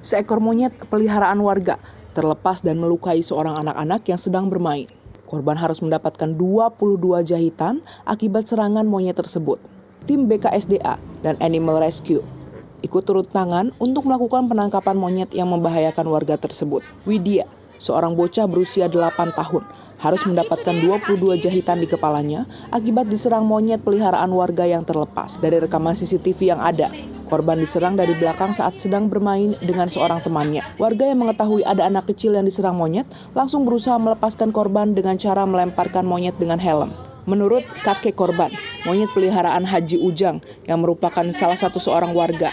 Seekor monyet peliharaan warga terlepas dan melukai seorang anak-anak yang sedang bermain. Korban harus mendapatkan 22 jahitan akibat serangan monyet tersebut. Tim BKSDA dan Animal Rescue ikut turut tangan untuk melakukan penangkapan monyet yang membahayakan warga tersebut. Widya, seorang bocah berusia 8 tahun, harus mendapatkan 22 jahitan di kepalanya akibat diserang monyet peliharaan warga yang terlepas. Dari rekaman CCTV yang ada, korban diserang dari belakang saat sedang bermain dengan seorang temannya. Warga yang mengetahui ada anak kecil yang diserang monyet langsung berusaha melepaskan korban dengan cara melemparkan monyet dengan helm. Menurut kakek korban, monyet peliharaan Haji Ujang yang merupakan salah satu seorang warga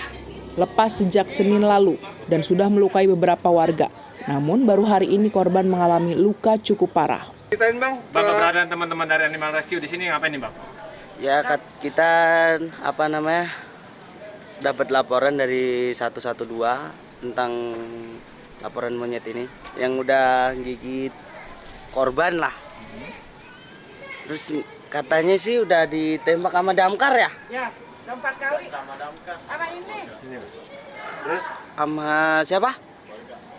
lepas sejak Senin lalu dan sudah melukai beberapa warga. Namun baru hari ini korban mengalami luka cukup parah. Ceritain Bang, keberadaan teman-teman dari Animal Rescue di sini ngapain nih Bang? Ya kita dapat laporan dari 112 tentang laporan monyet ini yang udah gigit korban lah. Terus katanya sih udah ditembak sama damkar ya? Ya, 4 kali. Sama damkar. Sama ini. Terus sama siapa?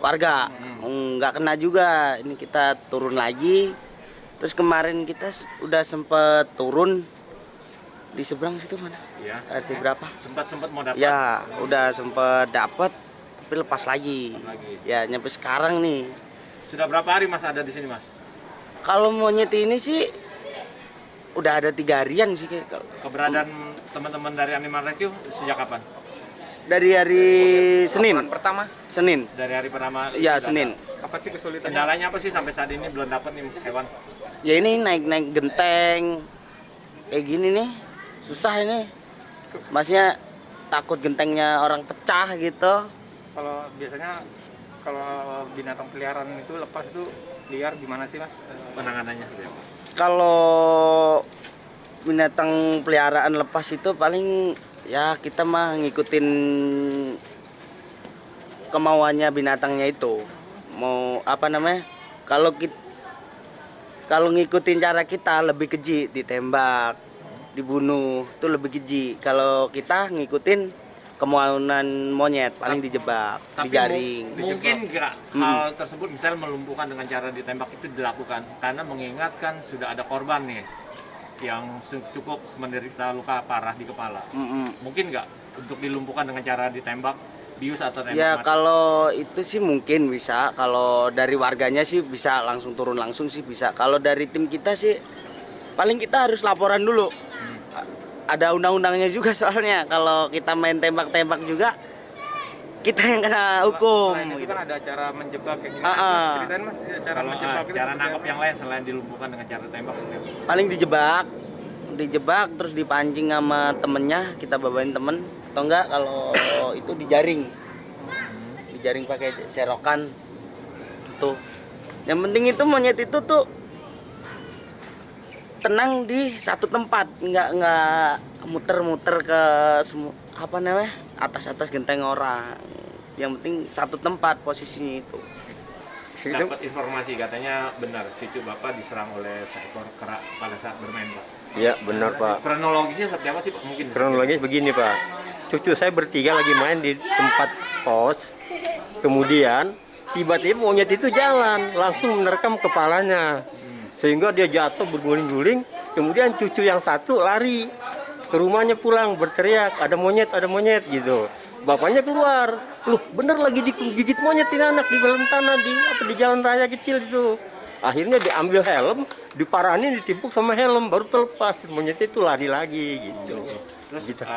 Warga. Nggak kena juga. Ini kita turun lagi. Terus kemarin kita udah sempet turun di seberang situ mana? Ya. RT berapa? Sempat mau dapat. Ya, udah sempet dapat tapi lepas lagi. Ya, nyampe sekarang nih. Sudah berapa hari Mas ada di sini Mas? Kalau monyet ini sih udah ada 3 harian sih kayak. Keberadaan teman-teman dari Animal Rescue sejak kapan? Dari hari Senin. Pertama. Senin. Dari hari pertama. Ya, Senin. Apa sih kesulitannya? Kendalanya apa sih sampai saat ini belum dapat nih hewan? Ya ini naik genteng kayak gini nih, susah ini. Masnya takut gentengnya orang pecah gitu. Kalau biasanya kalau binatang peliharaan itu lepas itu liar gimana sih Mas? Penanganannya seperti apa? Kalau binatang peliharaan lepas itu paling ya kita mah ngikutin kemauannya binatangnya itu. Mau kalau ngikutin cara kita lebih keji, ditembak, dibunuh, itu lebih keji. Kalau kita ngikutin kemauan monyet, paling dijebak, dijaring. Mungkin nggak hal tersebut misalnya melumpuhkan dengan cara ditembak itu dilakukan karena mengingatkan sudah ada korban nih yang cukup menderita luka parah di kepala. Mungkin nggak untuk dilumpuhkan dengan cara ditembak, bius atau tembak Ya mati? kalau itu sih mungkin bisa. Kalau dari warganya sih bisa langsung turun langsung sih bisa. Kalau dari tim kita sih paling kita harus laporan dulu. Ada undang-undangnya juga soalnya. Kalau kita main tembak-tembak juga kita yang kena hukum. Selain itu kan ada cara menjebak kayak gini. Ceritain Mas cara Kalau menjebak itu cara seperti nangkap apa? yang lain selain dilumpuhkan dengan cara tembak seperti apa? Paling dijebak terus dipancing sama temennya, kita bawain temen atau enggak kalau itu dijaring pakai serokan tuh. Yang penting itu monyet itu tuh tenang di satu tempat, nggak muter-muter ke atas genteng orang. Yang penting satu tempat posisinya itu. Dapat informasi katanya benar cucu Bapak diserang oleh seekor kera pada saat bermain Pak. Ya benar Pak. Kronologisnya seperti apa sih Pak? Mungkin Kronologis begini Pak. Cucu saya bertiga lagi main di tempat pos. Kemudian tiba-tiba monyet itu jalan langsung menerkam kepalanya. Sehingga dia jatuh berguling-guling. Kemudian cucu yang satu lari ke rumahnya pulang berteriak ada monyet gitu. Bapaknya keluar, loh bener lagi digigit monyet ini anak di dalam tanah di jalan raya kecil itu. Akhirnya diambil helm, diparanin, ditimpuk sama helm, baru terlepas monyet itu lari lagi gitu. Terus Gitu.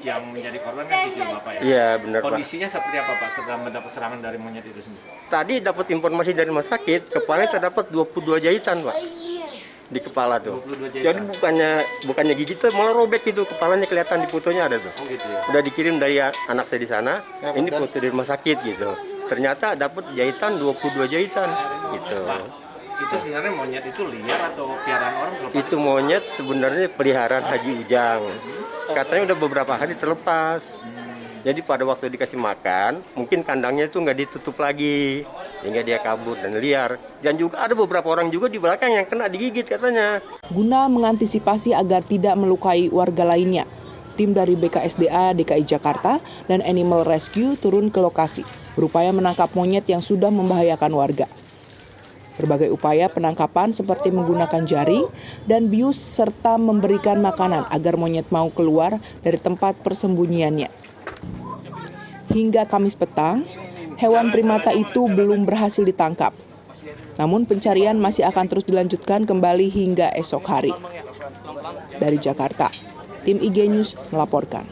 yang menjadi korban kan cucu Bapak ya? Iya benar Pak. Kondisinya seperti apa Pak setelah mendapat serangan dari monyet itu sendiri? Tadi dapat informasi dari rumah sakit, kepalanya terdapat 22 jahitan Pak di kepala tuh. 22 jahitan. Jadi bukannya gigit tuh malah robek gitu, kepalanya kelihatan di fotonya ada tuh. Oh gitu ya? Udah dikirim dari anak saya di sana, ini foto dari rumah sakit gitu. Ternyata dapat jahitan 22 jahitan gitu. Pak, itu sebenarnya monyet itu liar atau piaraan orang terlepas? Itu monyet sebenarnya peliharaan Haji Ujang. Katanya udah beberapa hari terlepas. Jadi pada waktu dikasih makan, mungkin kandangnya itu nggak ditutup lagi, sehingga dia kabur dan liar. Dan juga ada beberapa orang juga di belakang yang kena digigit katanya. Guna mengantisipasi agar tidak melukai warga lainnya, Tim dari BKSDA DKI Jakarta dan Animal Rescue turun ke lokasi, berupaya menangkap monyet yang sudah membahayakan warga. Berbagai upaya penangkapan seperti menggunakan jaring dan bius serta memberikan makanan agar monyet mau keluar dari tempat persembunyiannya. Hingga Kamis petang, hewan primata itu belum berhasil ditangkap. Namun pencarian masih akan terus dilanjutkan kembali hingga esok hari. Dari Jakarta, tim IG News melaporkan.